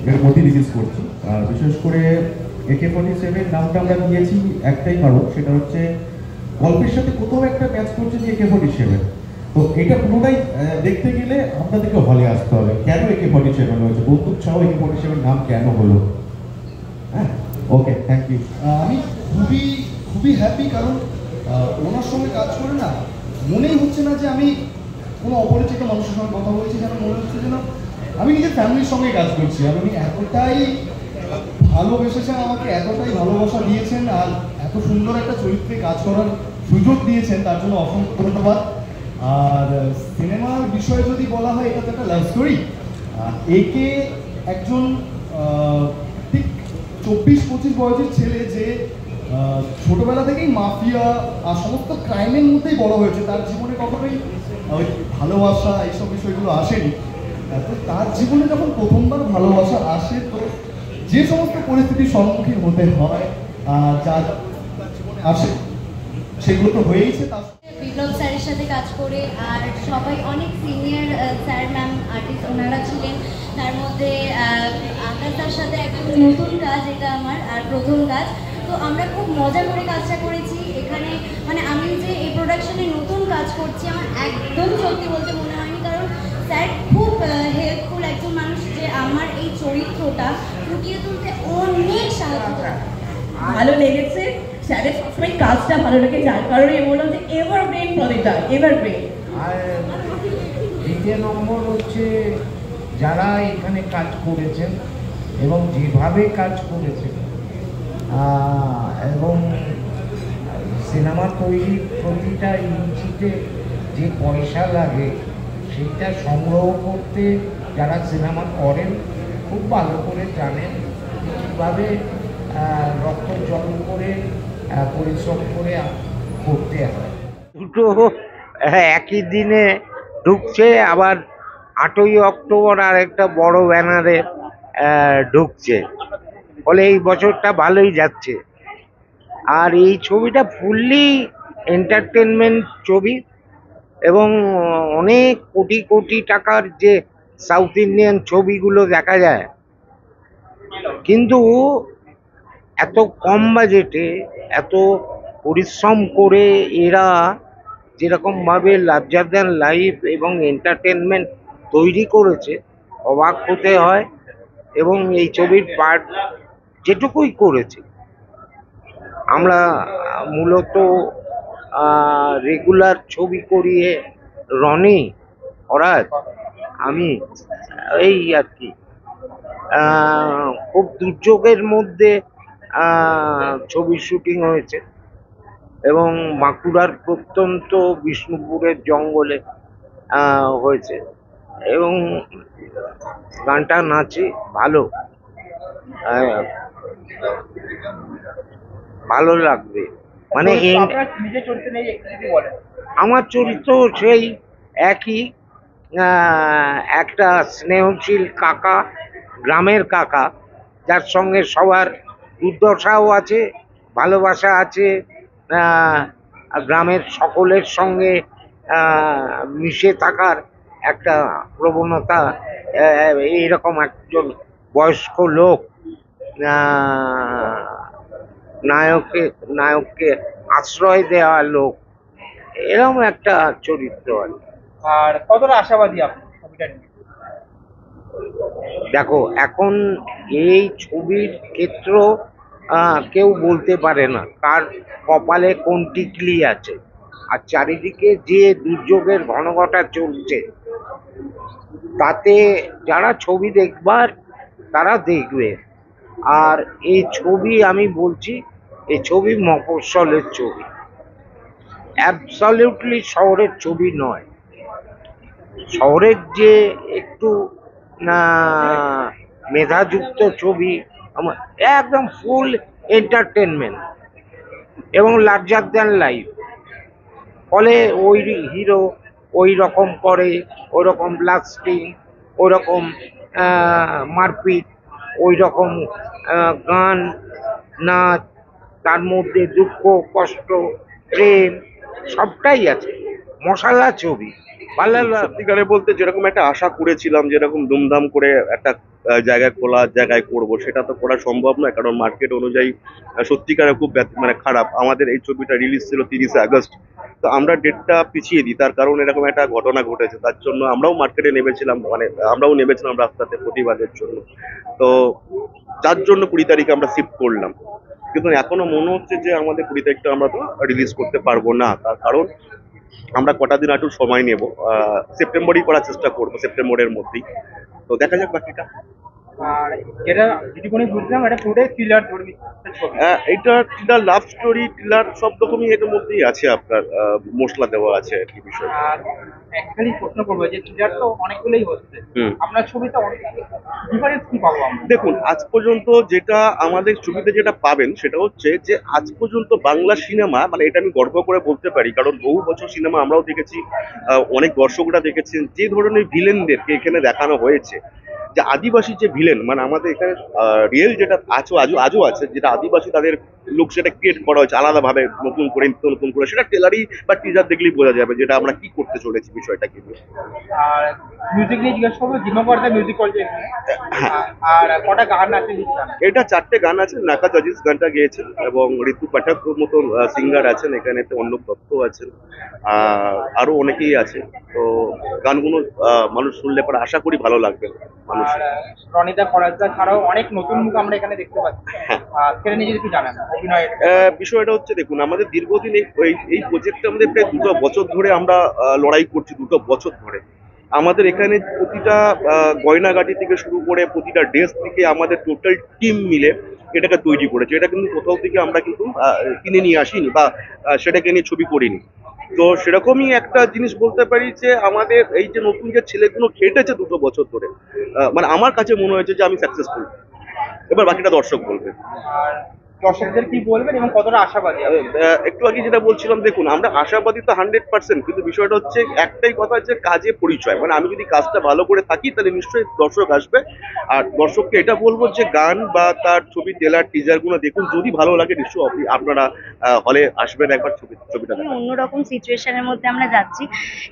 এর মধ্যে রিলিজ করছি। আর বিশেষ করে AK-47 নামটা আমরা দিয়েছি একটাই কারণ, সেটা হচ্ছে গল্পের সাথে কোথাও একটা ম্যাচ করছে যে AK-47। তো এটা পুরোটাই দেখতে গেলে আপনাদেরকে হলে আসতে হবে, কেন AK-47 হয়েছে, বন্দুক ছাড়াও AK-47 নাম কেন হলো। হ্যাঁ, ওকে, থ্যাংক ইউ। আমি খুবই খুবই হ্যাপি, কারণ ওনার সঙ্গে কাজ করে না মনেই হচ্ছে না যে আমি কোনো অপরিচিত মানুষের সঙ্গে কথা বলছি, যেন মনে হচ্ছে যেন আমি নিজের ফ্যামিলির সঙ্গে কাজ করছি। আর উনি এতটাই ভালোবেসেছেন আমাকে, এতটাই ভালোবাসা দিয়েছেন, আর এত সুন্দর একটা চরিত্রে কাজ করার সুযোগ দিয়েছেন, তার জন্য অসংখ্য ধন্যবাদ। আর সিনেমার বিষয়ে যদি বলা হয়, এটা তো একটা লাভ স্টোরি। একে একজন ঠিক 24-25 বয়সের ছেলে, যে ছোটবেলা থেকেই মাফিয়া আর সমস্ত ক্রাইমের মধ্যেই বড় হয়েছে, তার জীবনে কখনোই ওই ভালোবাসা এইসব বিষয়গুলো আসেনি। তো তার জীবনে যখন প্রথমবার ভালোবাসা আসে, তো যে সমস্ত পরিস্থিতির সম্মুখীন হতে হয়, যা জীবনে আসে সেগুলো তো হয়েইছে। তার বিপ্লব স্যারের সাথে কাজ করে, আর সবাই অনেক সিনিয়র স্যার ম্যাম আর্টিস্ট ওনারা ছিলেন। তার মধ্যে আকাশ তার সাথে একদম নতুন কাজ, এটা আমার আর প্রথম কাজ। তো আমরা খুব মজা করে কাজটা করেছি এখানে। মানে আমি যে এই প্রোডাকশনে নতুন কাজ করছি, আমার একদম সত্যি বলতে মনে হয়নি, কারণ স্যার খুব হেল্পফুল একজন মানুষ, যে আমার এই চরিত্রটা ফুটিয়ে তুলতে অনেক সাহায্য করে। ভালো লেগেছে, স্যারের সবসময় কাজটা ভালো লাগে, যার কারণে বললাম যে এভারগ্রিন প্রদীপটা, এভারগ্রিন। আর দ্বিতীয় নম্বর হচ্ছে যারা এখানে কাজ করেছেন এবং যেভাবে কাজ করেছেন, এবং সিনেমা তৈরির প্রতিটা ইঞ্চিতে যে পয়সা লাগে সেইটা সংগ্রহ করতে যারা সিনেমা করেন খুব ভালো করে জানেন কীভাবে রক্ত জল করে পরিশ্রম করে করতে হয়। দুটো একই দিনে ঢুকছে, আবার 8ই অক্টোবর আর একটা বড় ব্যানারে ঢুকছে, ফলে এই বছরটা ভালোই যাচ্ছে। আর এই ছবিটা ফুললি এন্টারটেনমেন্ট ছবি, এবং অনেক কোটি কোটি টাকার যে সাউথ ইন্ডিয়ান ছবিগুলো দেখা যায়, কিন্তু এত কম বাজেটে এত পরিশ্রম করে এরা যেরকমভাবে লার্জার দ্যান লাইফ এবং এন্টারটেনমেন্ট তৈরি করেছে, অবাক হতে হয়। এবং এই ছবির পার্ট যেটুকুই করেছে, আমরা মূলত রেগুলার ছবি করিয়ে রনি, অরাজ, আমি, এই আর কি খুব দুর্যোগের মধ্যে ছবির শুটিং হয়েছে, এবং বাঁকুড়ার প্রত্যন্ত বিষ্ণুপুরের জঙ্গলে হয়েছে। এবং গানটা নাচে ভালো, ভালো লাগবে। মানে আমার চরিত্র সেই একই, একটা স্নেহশীল কাকা, গ্রামের কাকা, যার সঙ্গে সবার দুর্দশাও আছে, ভালোবাসা আছে, গ্রামের সকলের সঙ্গে মিশে থাকার একটা প্রবণতা। এইরকম একজন বয়স্ক লোক নায়ককে আশ্রয় দেওয়া লোক, এরকম একটা চরিত্র আর কি। আর কতটা আশাবাদী আপনি ছবিটা নিয়ে? দেখো, এখন এই ছবির ক্ষেত্র কেউ বলতে পারে না কার কপালে কোন টিকলি আছে। আর চারিদিকে যে দুর্যোগের ঘনঘটা চলছে, তাতে যারা ছবি দেখবার তারা দেখবে। আর এই ছবি, আমি বলছি, এই ছবি মফস্বলের ছবি, অ্যাবসলিউটলি শহরের ছবি নয়। শহরের যে একটু মেধাযুক্ত ছবি, আমার একদম ফুল এন্টারটেনমেন্ট এবং লার্জার দ্যান লাইফ। ফলে ওই হিরো ওই রকম করে, ওই রকম ব্লাস্টিং, ওই রকম মারপিট, ওই রকম গান, নাচ, তার মধ্যে দুঃখ, কষ্ট, প্রেম সবটাই আছে। মশালা ছবি, ভালো। সত্যিকারে বলতে যেরকম একটা আশা করেছিলাম, যেরকম দুমদাম করে একটা জায়গায় খোলা জায়গায় করব, সেটা তো করা সম্ভব নয়, কারণ মার্কেট অনুযায়ী সত্যিকারে খুব মানে খারাপ। আমাদের এই ছবিটা রিলিজ ছিল 30শে আগস্ট, তো আমরা ডেটটা পিছিয়ে দিই, তার কারণ এরকম একটা ঘটনা ঘটেছে, তার জন্য আমরাও মার্কেটে নেমেছিলাম, মানে আমরাও নেমেছিলাম রাস্তাতে প্রতিবাদের জন্য। তো যার জন্য 20 তারিখে আমরা শিফট করলাম, কিন্তু এখনো মনে হচ্ছে যে আমাদের 20 তারিখটা আমরা তো রিলিজ করতে পারবো না। তার কারণ আমরা কটা দিন একটু সময় নেব, সেপ্টেম্বরই করার চেষ্টা করবো, সেপ্টেম্বরের মধ্যেই। তো দেখা যাক বাকিটা। আর যেটা যেটুকুনি বুঝলাম এটা পুরোটাই থ্রিলার ধর্মী ছবি। এটা থ্রিলার, লাভ স্টোরি, থ্রিলার সব রকমই এর মধ্যেই আছে, আপনার মশলা দেওয়া আছে আর কি বিষয়। আর অ্যাকচুয়ালি প্রশ্ন করবো যে থ্রিলার তো অনেকগুলোই হচ্ছে, আপনার ছবিতে ডিফারেন্স কি পাবো আমরা? দেখুন, আজ পর্যন্ত যেটা আমাদের ছবিতে যেটা পাবেন সেটা হচ্ছে যে আজ পর্যন্ত বাংলা সিনেমা, মানে এটা আমি গর্ব করে বলতে পারি, কারণ বহু বছর সিনেমা আমরাও দেখেছি, অনেক দর্শকরা দেখেছেন, যে ধরনের ভিলেনদেরকে এখানে দেখানো হয়েছে, যে আদিবাসী যে ভিলেন, মানে আমাদের এখানে রিয়েল যেটা আজও আছে, যেটা আদিবাসী তাদের লুক, সেটা ক্রিয়েট করা হয়েছে আলাদাভাবে, নতুন করে নতুন করে, সেটা টেলারি বা টিজার দেখলেই বোঝা যাবে যেটা আমরা কি করতে চলেছি বিষয়টা কিন্তু। আর মিউজিক নিয়ে জিজ্ঞেস করবো, জিম্মাবার্দা মিউজিক করছে আর কটা গান আছে? এটা 4টে গান আছে, নাকা আজিজ গানটা গেয়েছেন, এবং ঋতু পাঠক মতন সিঙ্গার আছেন এখানে, অর্ণব দত্ত আছেন, আরো অনেকেই আছে। তো গানগুলো মানুষ শুনলে পরে আশা করি ভালো লাগবে মানুষ। আর রনিদা ফরাজদা ছাড়াও অনেক নতুন মুখ আমরা এখানে দেখতে পাচ্ছি, সেটা নিয়ে যদি একটু জানান অভিনয়। বিষয়টা হচ্ছে, দেখুন, আমাদের দীর্ঘদিন এই প্রজেক্টটা আমাদের প্রায় 2 বছর ধরে আমরা লড়াই করছি, 2 বছর ধরে। আমাদের এখানে প্রতিটা গয়নাগাটি থেকে শুরু করে প্রতিটা ড্রেস থেকে আমাদের টোটাল টিম মিলে এটাকে তৈরি করেছে। এটা কিন্তু কোথাও থেকে আমরা কিন্তু কিনে নিয়ে আসিনি বা সেটাকে নিয়ে ছবি করিনি। তো সেরকমই একটা জিনিস বলতে পারি যে আমাদের এই যে নতুন যে ছেলেগুলো খেটেছে 2 বছর ধরে, মানে আমার কাছে মনে হয়েছে যে আমি সাকসেসফুল। এবার বাকিটা দর্শক বলবে। আর দর্শকদের কি বলবেন এবং কতটা আশাবাদী? একটু আগে যেটা বলছিলাম, দেখুন, আমরা আশাবাদী তো 100%, কিন্তু বিষয়টা হচ্ছে একটাই কথা, যে কাজে পরিচয়, মানে আমি যদি কাজটা ভালো করে থাকি তাহলে নিশ্চয়ই দর্শক আসবে। আর দর্শককে এটা বলবো যে গান বা তার ছবি, টেলার, টিজারগুলো দেখুন, যদি ভালো লাগে নিশ্চয়ই আপনারা হলে আসবেন একবার ছবিটা দেখুন। অন্যরকম সিচুয়েশনের মধ্যে আমরা যাচ্ছি,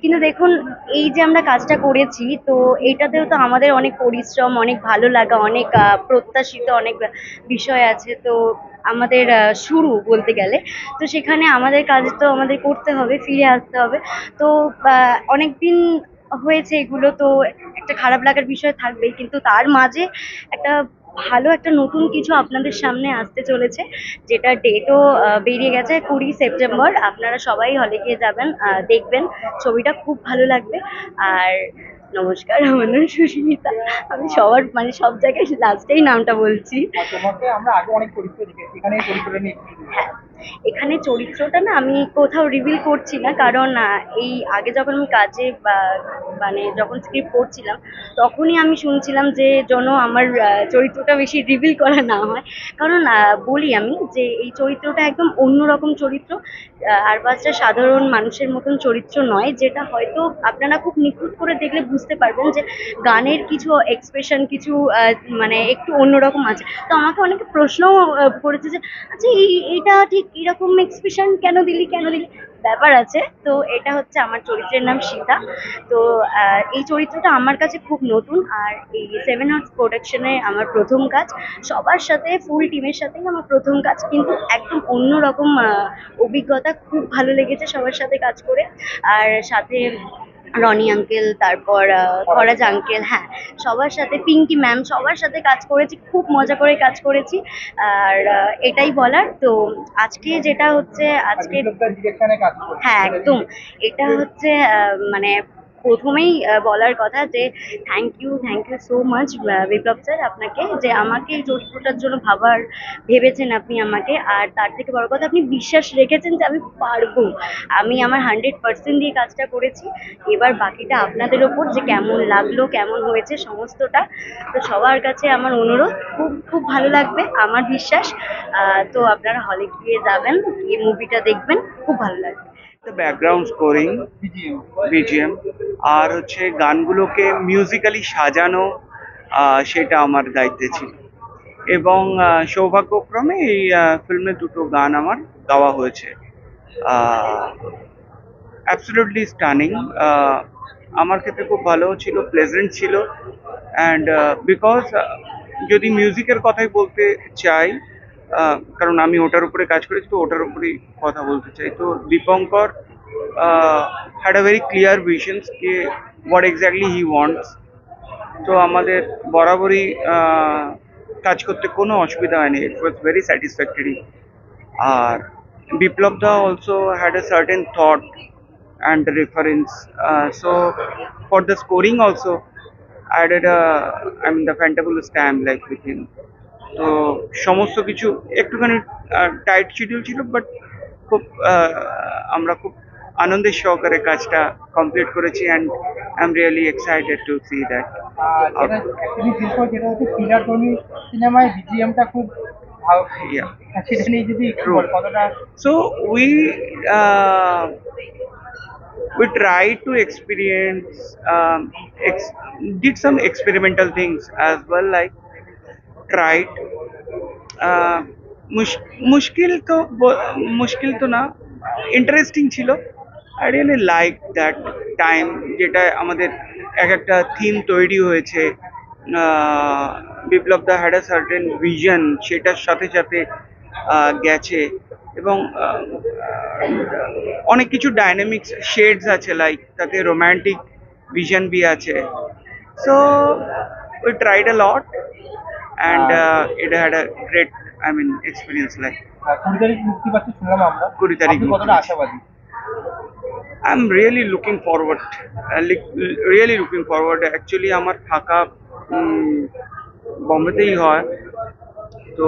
কিন্তু দেখুন এই যে আমরা কাজটা করেছি, তো এইটাতেও তো আমাদের অনেক পরিশ্রম, অনেক ভালো লাগা, অনেক প্রত্যাশিত অনেক বিষয় আছে। তো আমাদের শুরু বলতে গেলে, তো সেখানে আমাদের কাজ তো আমাদের করতে হবে, ফিরে আসতে হবে। তো অনেক দিন হয়েছে এগুলো, তো একটা খারাপ লাগার বিষয় থাকবেই, কিন্তু তার মাঝে একটা ভালো একটা নতুন কিছু আপনাদের সামনে আসতে চলেছে, যেটা ডেটও বেরিয়ে গেছে 20 সেপ্টেম্বর। আপনারা সবাই হলে গিয়ে যাবেন, দেখবেন, ছবিটা খুব ভালো লাগবে। আর নমস্কার, আমার নাম সুস্মিতা। আমি সবার মানে সব জায়গায় লাস্টেই নামটা বলছি। তোমাকে আমরা আগে অনেক চরিত্র দেখেছি, এখানে এই চরিত্রটা নিয়ে হ্যাঁ, এখানে চরিত্রটা না আমি কোথাও রিভিল করছি না, কারণ এই আগে যখন আমি কাজে মানে যখন স্ক্রিপ্ট পড়ছিলাম, তখনই আমি শুনছিলাম যে যেন আমার চরিত্রটা বেশি রিভিল করা না হয়। কারণ বলি আমি যে এই চরিত্রটা একদম অন্যরকম চরিত্র, আর বাচ্চা সাধারণ মানুষের মতন চরিত্র নয়, যেটা হয়তো আপনারা খুব নিখুঁত করে দেখলে বুঝতে পারবেন যে গানের কিছু এক্সপ্রেশন, কিছু মানে একটু অন্যরকম আছে। তো আমাকে অনেকে প্রশ্নও করেছে যে আচ্ছা এইটা ঠিক এরকম এক্সপ্রেশন কেন দিলি ব্যাপার আছে। তো এটা হচ্ছে আমার চরিত্রের নাম সীতা। তো এই চরিত্রটা আমার কাছে খুব নতুন, আর এই 7 Arts প্রোডাকশনে আমার প্রথম কাজ, সবার সাথে ফুল টিমের সাথেই আমার প্রথম কাজ, কিন্তু একদম অন্যরকম অভিজ্ঞতা, খুব ভালো লেগেছে সবার সাথে কাজ করে। আর সাথে রনি আঙ্কেল, তারপর ফরাজ আঙ্কেল, হ্যাঁ সবার সাথে, পিঙ্কি ম্যাম, সবার সাথে কাজ করেছি, খুব মজা করে কাজ করেছি। আর এটাই বলার। তো আজকে যেটা হচ্ছে, আজকে হ্যাঁ একদম, এটা হচ্ছে মানে প্রথমেই বলার কথা যে thank you so much Biplab sir, আপনাকে, যে আমাকে এই চরিত্রটার জন্য ভেবেছেন আপনি আমাকে। আর তার থেকে বড় কথা, আপনি বিশ্বাস রেখেছেন যে আমি পারবো। আমি আমার 100% দিয়ে কাজটা করেছি। এবার বাকিটা আপনাদের ওপর, যে কেমন লাগলো, কেমন হয়েছে সমস্তটা। তো সবার কাছে আমার অনুরোধ, খুব খুব ভালো লাগবে আমার বিশ্বাস। তো আপনারা হলে গিয়ে যাবেন, গিয়ে মুভিটা দেখবেন, খুব ভালো লাগবে। ব্যাকগ্রাউন্ড স্কোরিং, বিজিএম, আর হচ্ছে গানগুলোকে মিউজিক্যালি সাজানো, সেটা আমার দায়িত্বে ছিল। এবং সৌভাগ্যক্রমে এই ফিল্মে 2টো গান আমার গাওয়া হয়েছে। Absolutely stunning. আমার ক্ষেত্রে খুব ভালো ছিল, প্লেজেন্ট ছিল। অ্যান্ড বিকজ যদি মিউজিকের কথাই বলতে চাই, কারণ আমি ওটার উপরে কাজ করেছি, তো ওটার উপরেই কথা বলতে চাই। তো Dipankar had a very clear visions কে হোয়াট এক্স্যাক্টলি হি ওয়ান্টস। তো আমাদের বরাবরই কাজ করতে কোনো অসুবিধা হয়নি, ইট ওয়াজ ভেরি স্যাটিসফ্যাক্টরি। আর Biplab da also had a certain thought and reference. So for the scoring also, I did the fantabulous time like with him. তো সমস্ত কিছু একটুখানি টাইট শিডিউল ছিল, বাট খুব আমরা খুব আনন্দের সহকারে কাজটা কমপ্লিট করেছি, and I am really excited to see that. যেটা হচ্ছে থ্রিলার ধর্মী সিনেমায় বিজিএমটা খুব ভালো, Yeah. সেটা নিয়ে যদি একটু True. কতটা So we tried to experience, did some experimental things as well, like tried. মুশকিল তো না, ইন্টারেস্টিং ছিল। I really like that time, যেটা আমাদের এক একটা থিম তৈরি হয়েছে। বিপ্লব দা হ্যাড আ সার্টেন ভিশন, সেটার সাথে সাথে গেছে, এবং অনেক কিছু ডাইনামিক্স শেডস আছে, লাইক তাতে রোম্যান্টিক ভিশন বি আছে। So we tried a lot and it had a great experience. Like 20 তারিখ মুক্তি পাচ্ছে শুনলাম আমরা, 20 তারিখ আপনি কতটা আশাবাদী? I'm really looking forward. Really looking forward. Actually, আমার থাকা বম্বেতেই হয়, তো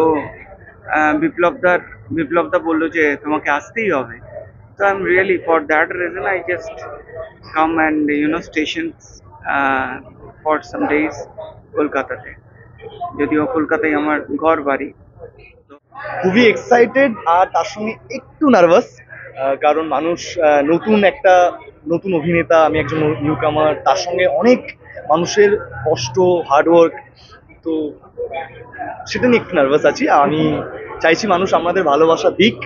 বিপ্লবদা বললো যে তোমাকে আসতেই হবে। তো I am really, for that reason I just come and stations for some days কলকাতাতে, যদিও কলকাতায় আমার ঘর বাড়ি। খুবই এক্সাইটেড আর তার সঙ্গে একটু নার্ভাস, কারণ মানুষ নতুন অভিনেতা, আমি একজন নিউ কামার, তার সঙ্গে অনেক মানুষের কষ্ট, হার্ডওয়ার্ক, তো সেটা নিয়ে একটু নার্ভাস আছি। আমি চাইছি মানুষ আমাদের ভালোবাসা দিক,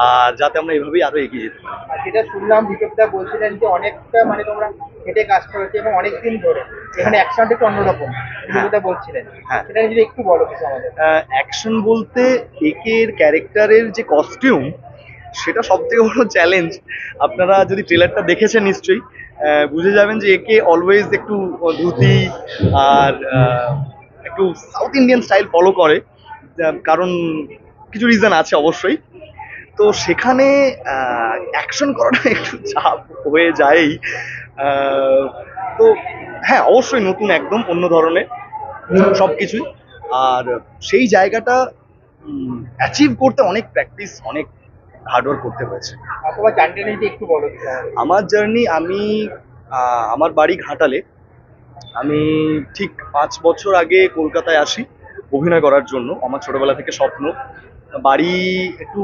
আর যাতে আমরা এভাবেই আরো এগিয়ে যেতে পারি। আর যেটা শুনলাম বিপ্লবদা বলছিলেন যে অনেকটা তোমরা হেঁটে কাজ করেছো এবং অনেকদিন ধরে, এখানে অ্যাকশনটা একটু অন্যরকম বিপ্লবদা বলছিলেন, হ্যাঁ। সেটা যদি একটু বলো কিছু আমাদের। অ্যাকশন বলতে একের ক্যারেক্টারের যে কস্টিউম, সেটা সব থেকে বড় চ্যালেঞ্জ। আপনারা যদি ট্রেলারটা দেখেছেন নিশ্চয়ই বুঝে যাবেন যে একে অলওয়েজ একটু ধুতি আর একটু সাউথ ইন্ডিয়ান স্টাইল ফলো করে, কারণ কিছু রিজন আছে অবশ্যই। তো সেখানে অ্যাকশন করাটা একটু চাপ হয়ে যায়। তো হ্যাঁ, অবশ্যই নতুন, একদম অন্য ধরনের সব কিছুই। আর সেই জায়গাটা অ্যাচিভ করতে অনেক প্র্যাকটিস, অনেক হার্ডওয়ার্ক করতে হয়েছে। আর তোমার জার্নিটা যদি একটু বলো কিছু আমাদের। আমার জার্নি, আমার বাড়ি ঘাটালে। আমি ঠিক 5 বছর আগে কলকাতায় আসি অভিনয় করার জন্য। আমার ছোটবেলা থেকে স্বপ্ন। বাড়ি একটু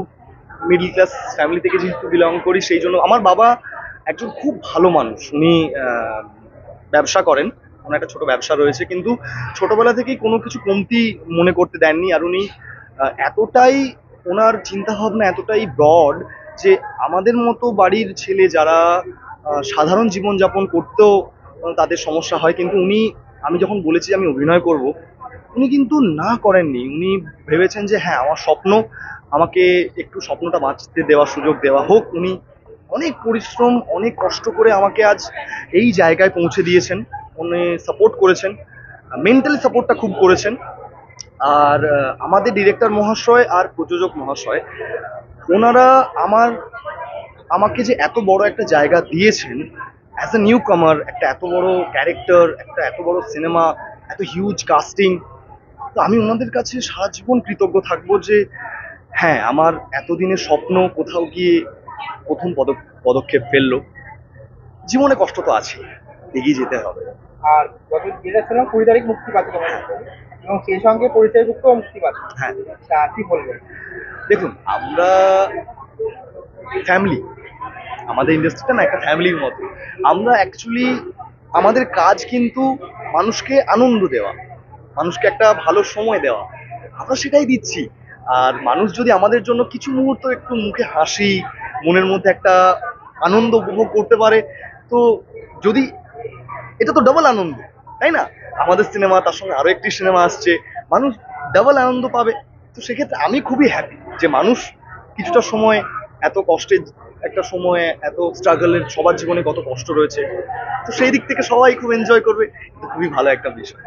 মিডল ক্লাস ফ্যামিলি থেকে যেহেতু বিলং করি, সেই জন্য আমার বাবা একজন খুব ভালো মানুষ। উনি ব্যবসা করেন, ওনার একটা ছোট ব্যবসা রয়েছে, কিন্তু ছোটবেলা থেকেই কোনো কিছু কমতি মনে করতে দেননি। আর উনি এতটাই, ওনার চিন্তাভাবনা এতটাই ব্রড যে আমাদের মতো বাড়ির ছেলে যারা সাধারণ জীবনযাপন করতেও তাদের সমস্যা হয়, কিন্তু আমি যখন বলেছি আমি অভিনয় করব, উনি কিন্তু না করেননি। উনি ভেবেছেন যে হ্যাঁ, আমার স্বপ্ন, আমাকে একটু স্বপ্নটা বাঁচতে দেওয়ার সুযোগ দেওয়া হোক। উনি অনেক পরিশ্রম, অনেক কষ্ট করে আমাকে আজ এই জায়গায় পৌঁছে দিয়েছেন। উনি সাপোর্ট করেছেন, মেন্টালি সাপোর্টটা খুব করেছেন। আর আমাদের ডিরেক্টর মহাশয় আর প্রযোজক মহাশয়, ওনারা আমাকে যে এত বড় একটা জায়গা দিয়েছেন অ্যাজ এ নিউ কামার, একটা এত বড় ক্যারেক্টার, একটা এত বড় সিনেমা, এত হিউজ কাস্টিং, তো আমি ওনাদের কাছে সারা জীবন কৃতজ্ঞ থাকবো যে হ্যাঁ, আমার এতদিনের স্বপ্ন কোথাও গিয়ে প্রথম পদক্ষেপ ফেললো। জীবনে কষ্ট তো আছে, এগিয়ে যেতে হবে। আর যেটা শুনলাম 20 তারিখ মুক্তি পাচ্ছে তোমার, এবং সেই সঙ্গে পরিচয়ভুক্ত মুক্তি পাচ্ছে। হ্যাঁ, তা কি বলবেন? দেখুন, আমরা ফ্যামিলি, আমাদের ইন্ডাস্ট্রিটা না একটা ফ্যামিলির মতো। আমরা অ্যাকচুয়ালি, আমাদের কাজ কিন্তু মানুষকে আনন্দ দেওয়া, মানুষকে একটা ভালো সময় দেওয়া, আমরা সেটাই দিচ্ছি। আর মানুষ যদি আমাদের জন্য কিছু মুহূর্ত একটু মুখে হাসি, মনের মধ্যে একটা আনন্দ উপভোগ করতে পারে, তো যদি এটা তো ডাবল আনন্দ, তাই না? আমাদের সিনেমা, তার সঙ্গে আরো একটি সিনেমা আসছে, মানুষ ডাবল আনন্দ পাবে। তো সেক্ষেত্রে আমি খুবই হ্যাপি যে মানুষ কিছুটা সময়, এত কষ্টের একটা সময়ে, এত স্ট্রাগলের, সবার জীবনে কত কষ্ট রয়েছে, তো সেই দিক থেকে সবাই খুব এনজয় করবে। এটা খুবই ভালো একটা বিষয়।